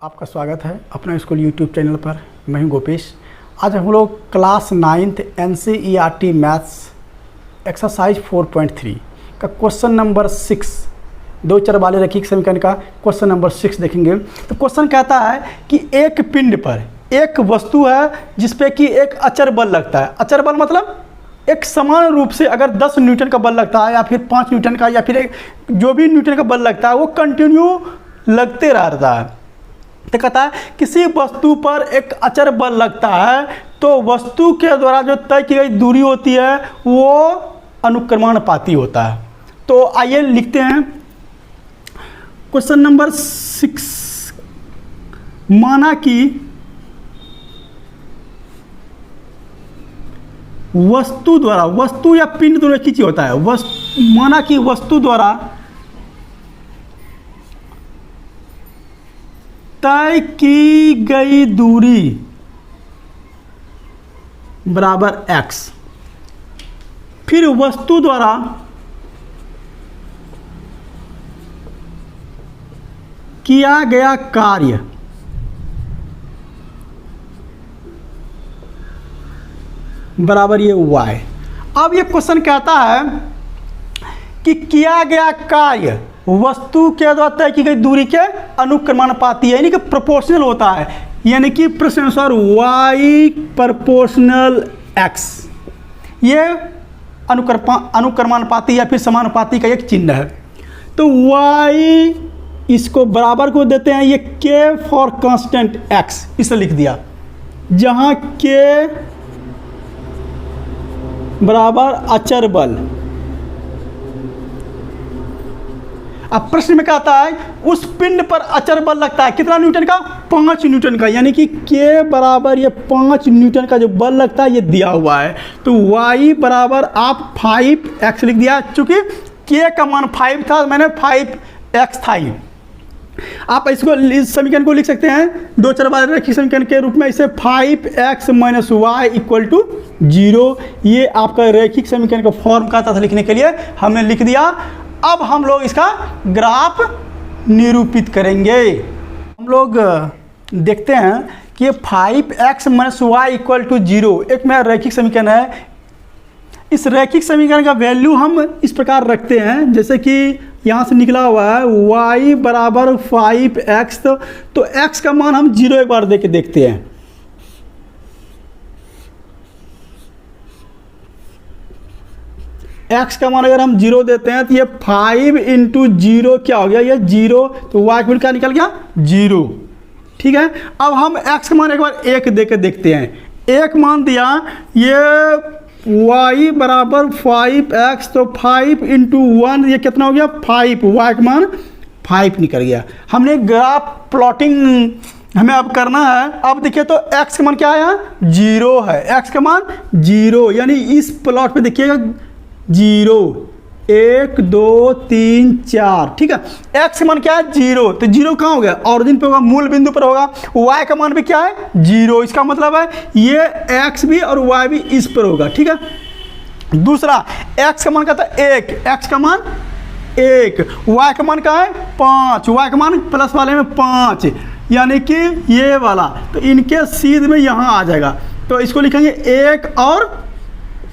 आपका स्वागत है अपना स्कूल यूट्यूब चैनल पर। मैं हूं गोपेश। आज हम लोग class 9th NCERT maths exercise 4.3 का क्वेश्चन नंबर 6 दो चर वाले रैखिक समीकरण का क्वेश्चन नंबर 6 देखेंगे। तो क्वेश्चन कहता है कि एक पिंड पर एक वस्तु है जिस पे कि एक अचर बल लगता है। अचर बल मतलब एक समान रूप से अगर 10 न्यूटन का बल लगता है या फिर 5 न्यूटन का या फिर जो भी न्यूटन का बल लगता है वो कंटिन्यू लगते रहता है। तो कहता है किसी वस्तु पर एक अचर बल लगता है तो वस्तु के द्वारा जो तय की गई दूरी होती है वो अनुक्रमणपाती होता है। तो आइए लिखते हैं क्वेश्चन नंबर 6। माना कि वस्तु द्वारा, वस्तु या पिंड दोनों एक ही चीज होता है। माना कि वस्तु द्वारा तय की गई दूरी बराबर x, फिर वस्तु द्वारा किया गया कार्य बराबर ये y। अब ये क्वेश्चन कहता है कि किया गया कार्य वस्तु के द्वारा तय की गई दूरी के अनुक्रमणपाती है, यानी कि प्रोपोर्शनल होता है। यानी कि प्रश्न अनुसार y प्रोपोर्शनल x, ये अनुक्रमणपाती या फिर समानुपाती का एक चिन्ह है। तो y इसको बराबर को देते हैं, ये k फॉर कांस्टेंट x इसे लिख दिया, जहां k बराबर अचर बल। अब प्रश्न में कहता है उस पिंड पर अचर बल लगता है कितना न्यूटन का? 5 न्यूटन का, यानी कि k बराबर ये 5 न्यूटन का जो बल लगता है ये दिया हुआ है। तो y बराबर आप 5x लिख दिया, चूंकि k का मान 5 था, मैंने 5x था ही। आप इसको इस समीकरण को लिख सकते हैं दो चर वाले रैखिक समीकरण के रूप में, इसे 5x - y = 0। ये आपका रैखिक समीकरण का फॉर्म कहता था लिखने के लिए, हमने लिख दिया। अब हम लोग इसका ग्राफ निरूपित करेंगे। हम लोग देखते हैं कि 5x - y = 0 एक मेरा रैखिक समीकरण है। इस रैखिक समीकरण का वैल्यू हम इस प्रकार रखते हैं, जैसे कि यहाँ से निकला हुआ है y बराबर 5x, तो x का मान हम 0 एक बार देके देखते हैं। x का मान अगर हम 0 देते हैं तो ये 5 × 0 क्या हो गया? ये 0, तो y का क्या निकल गया? 0। ठीक है, अब हम x का मान एक बार 1 देके देखते हैं। 1 मान दिया, ये y बराबर 5x, तो 5 × 1 ये कितना हो गया? 5, y का मान 5 निकल गया। हमने ग्राफ प्लॉटिंग हमें अब करना है। अब देखिए तो x का मान क्या है? 0 है। x का मान 0, यानी इस प्लॉट पे देखिएगा 0 1 2 3 4। ठीक है, x का मान क्या है? 0, तो 0 कहाँ हो गया? ऑरिजिन पे होगा, मूल बिंदु पर होगा। y का मान भी क्या है? 0। इसका मतलब है ये x भी और y भी इस पर होगा। ठीक है, दूसरा x का मान कहता है 1, x का मान 1, y का मान क्या है? 5, y का मान प्लस वाले में 5, यानी कि ये वाला, तो इनके सीध में यहाँ आ जाएगा। तो इसको लिखेंगे 1 और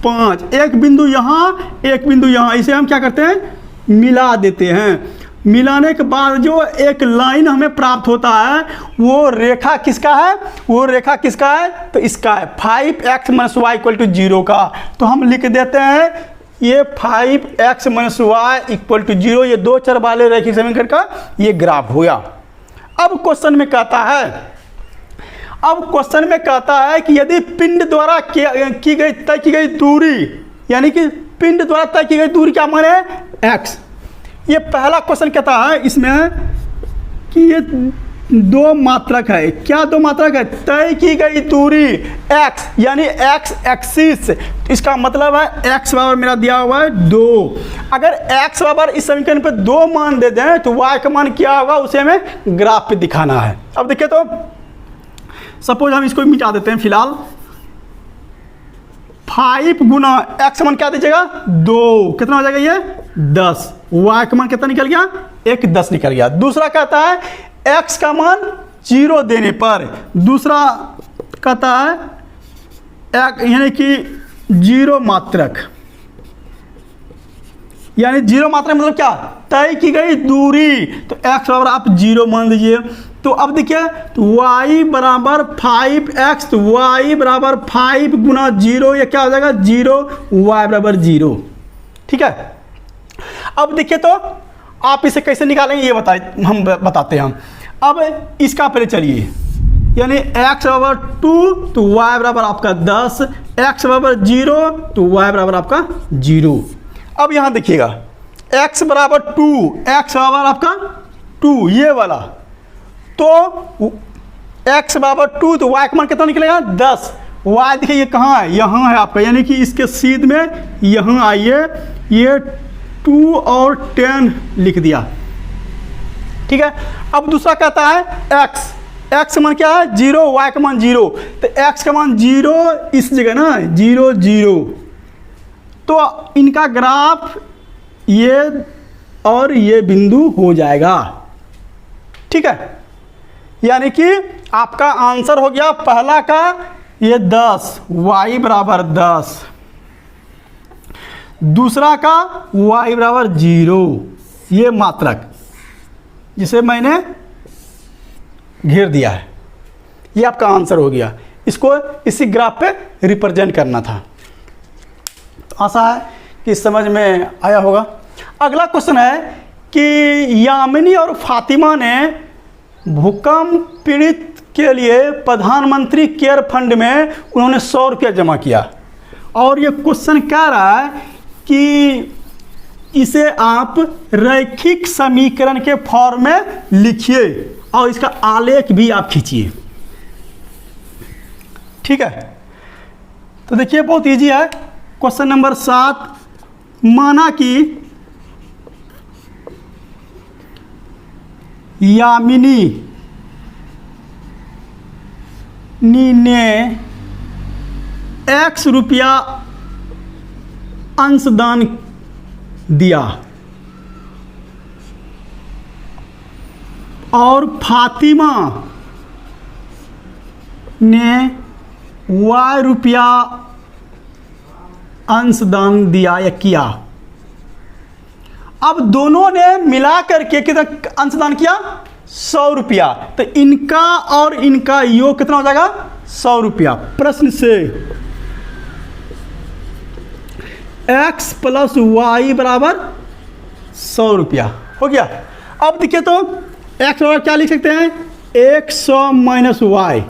5, एक बिंदु यहाँ एक बिंदु यहाँ, इसे हम क्या करते हैं? मिला देते हैं। मिलाने के बाद जो एक लाइन हमें प्राप्त होता है वो रेखा किसका है? वो रेखा किसका है? तो इसका है 5x - y = 0 का। तो हम लिख देते हैं ये 5x - y = 0, ये दो चर वाले रैखिक समीकरण का ये ग्राफ हुआ। अब क्वेश्चन में कहता है कि यदि पिंड द्वारा तय की गई दूरी, यानी कि पिंड द्वारा तय की गई दूरी क्या मान है? x। ये पहला क्वेश्चन कहता है इसमें कि ये दो मात्रक है। क्या दो मात्रक है? तय की गई दूरी x, यानी x एक्सिस। इसका मतलब है x बराबर मेरा दिया हुआ है 2। अगर x बराबर इस समीकरण पे 2 मान दे दें तो y का मान क्या होगा उसे हमें ग्राफ पे दिखाना है। अब देखिए तो सपोज हम इसको मिटा देते हैं फिलहाल। 5 गुना x मान क्या दीजिएगा? 2, कितना हो जाएगा ये? 10। y का मान कितना निकल गया? 1 10 निकल गया। दूसरा कहता है x का मान जीरो देने पर। दूसरा कहता है यानी कि जीरो मात्रक, यानी जीरो मात्रक मतलब क्या, तय की गई दूरी। तो x बराबर आप जीरो मान लीजिए। तो अब देखिए तो y बराबर 5x, तो y बराबर 5 गुना जीरो, ये क्या हो जाएगा जीरो, y बराबर जीरो। ठीक है, अब देखिए तो आप इसे कैसे निकालेंगे ये हम बताते हैं। अब इसका पहले चलिए, यानी x बराबर 2 तो y बराबर आपका 10, x बराबर 0 तो y बराबर आपका 0। अब यहाँ देखिएगा x बराबर 2, x बराबर आपका 2 ये वाला, तो x बराबर 2 तो y का मान कितना निकलेगा 10। y देखिए ये कहाँ है, यहाँ है आपका, यानी कि इसके सीध में यहाँ आइए, ये 2 और 10 लिख दिया। ठीक है, अब दूसरा कहता है x का मान क्या है 0, y का मान 0, तो x का मान 0 इस जगह ना 0 0, तो इनका ग्राफ ये और ये बिंदु हो जाएगा। ठीक है, यानी कि आपका आंसर हो गया पहला का ये 10, y बराबर 10, दूसरा का y बराबर 0, ये मात्रक जिसे मैंने घेर दिया है, ये आपका आंसर हो गया। इसको इसी ग्राफ पे रिप्रेजेंट करना था। तो आशा है कि समझ में आया होगा। अगला क्वेश्चन है कि यामिनी और फातिमा ने भूकंप पीड़ित के लिए प्रधानमंत्री केयर फंड में उन्होंने 100 रुपया जमा किया, और ये क्वेश्चन कह रहा है कि इसे आप रैखिक समीकरण के फॉर्म में लिखिए और इसका आलेख भी आप खींचिए। ठीक है, तो देखिए बहुत इजी है। क्वेश्चन नंबर 7, माना कि यामिनी ने x रुपया अंशदान दिया और फातिमा ने y रुपया अंशदान दिया या किया। अब दोनों ने मिला करके कितना अंशदान किया 100 रुपया, तो इनका और इनका योग कितना हो जाएगा 100 रुपया। प्रश्न से x प्लस वाई बराबर 100 रुपया हो गया। अब देखिए तो x बराबर क्या लिख सकते हैं 100 माइनस वाई,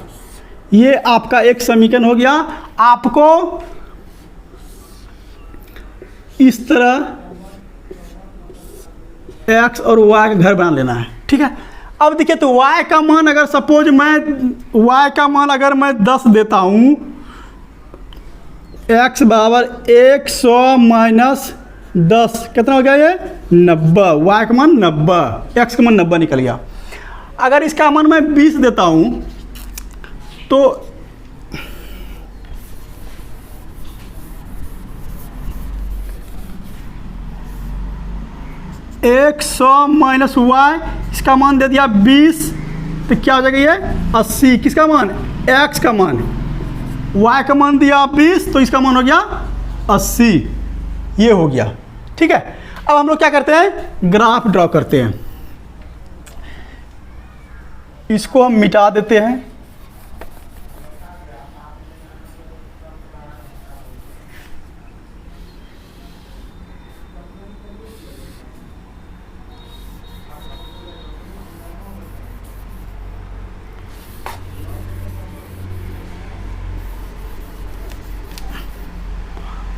ये आपका एक समीकरण हो गया। आपको इस तरह x और y का घर बना लेना है। ठीक है, अब देखिए तो y का मान अगर सपोज y का मान अगर मैं 10 देता हूँ, x बराबर 100 माइनस 10 कितना हो गया ये 90, y का मान 90, x का मान 90 निकल गया। अगर इसका मान मैं 20 देता हूँ तो 100 माइनस वाई, इसका मान दे दिया 20, तो क्या हो जाएगा ये 80। किसका मान x का मान, y का मान दिया 20 तो इसका मान हो गया 80, ये हो गया। ठीक है, अब हम लोग क्या करते हैं ग्राफ ड्रॉ करते हैं। इसको हम मिटा देते हैं।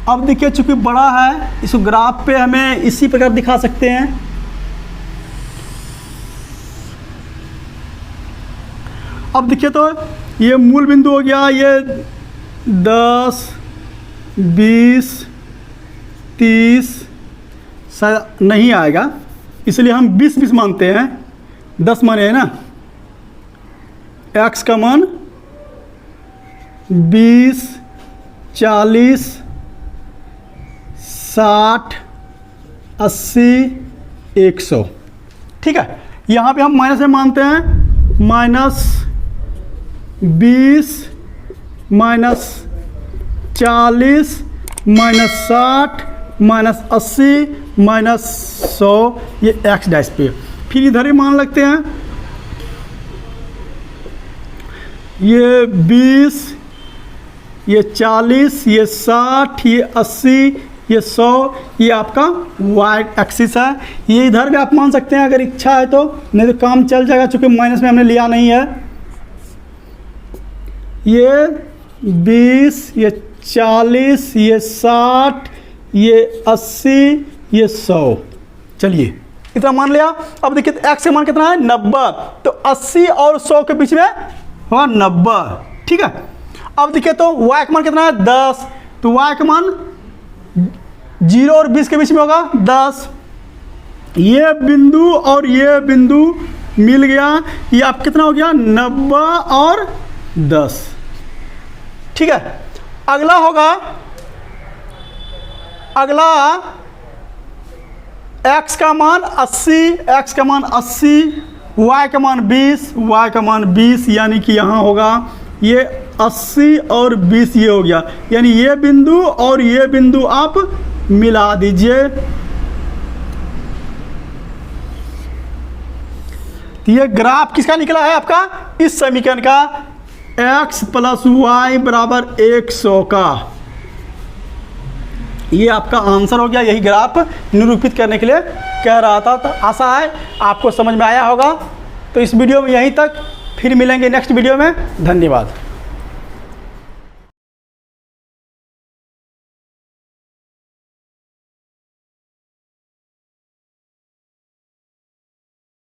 अब देखिए चूंकि बड़ा है, इस ग्राफ पे हमें इसी प्रकार दिखा सकते हैं। अब देखिए तो ये मूल बिंदु हो गया, ये 10 20 30 शायद नहीं आएगा, इसलिए हम 20 मानते हैं। 10 माने है ना, x का मान 20 40 60 80 100। ठीक है, यहाँ पे हम माइनस में मानते हैं minus 20 minus 40 minus 60 minus 80 minus 100, ये एक्स डैश पे। फिर इधर ही मान लगते हैं, ये 20, ये 40, ये 60, ये 80, ये 100, ये आपका वाई एक्सिस है। ये इधर भी आप मान सकते हैं अगर इच्छा है तो, नहीं तो काम चल जाएगा चूँकि माइनस में हमने लिया नहीं है। ये 20, ये 40, ये 60, ये 80, ये 100, चलिए इतना मान लिया। अब देखिए एक्स का मान कितना है 90, तो 80 और 100 के बीच में होगा 90, ठीक है। अब देखिए तो y का मान कितना है 10, तो y का मान 0 और 20 के बीच में होगा 10। ये बिंदु और ये बिंदु मिल गया, ये आप कितना हो गया 90 और 10, ठीक है। अगला होगा, अगला x का मान 80, x का मान 80, y का मान 20, y का मान 20, यानी कि यहाँ होगा ये 80 और 20, ये हो गया, यानी ये बिंदु और ये बिंदु आप मिला दीजिए। तो ये ग्राफ किसका निकला है आपका, इस समीकरण का, x प्लस वाई बराबर 100 का। ये आपका आंसर हो गया, यही ग्राफ निरूपित करने के लिए कह रहा था। तो आशा है आपको समझ में आया होगा। तो इस वीडियो में यहीं तक, फिर मिलेंगे नेक्स्ट वीडियो में। धन्यवाद।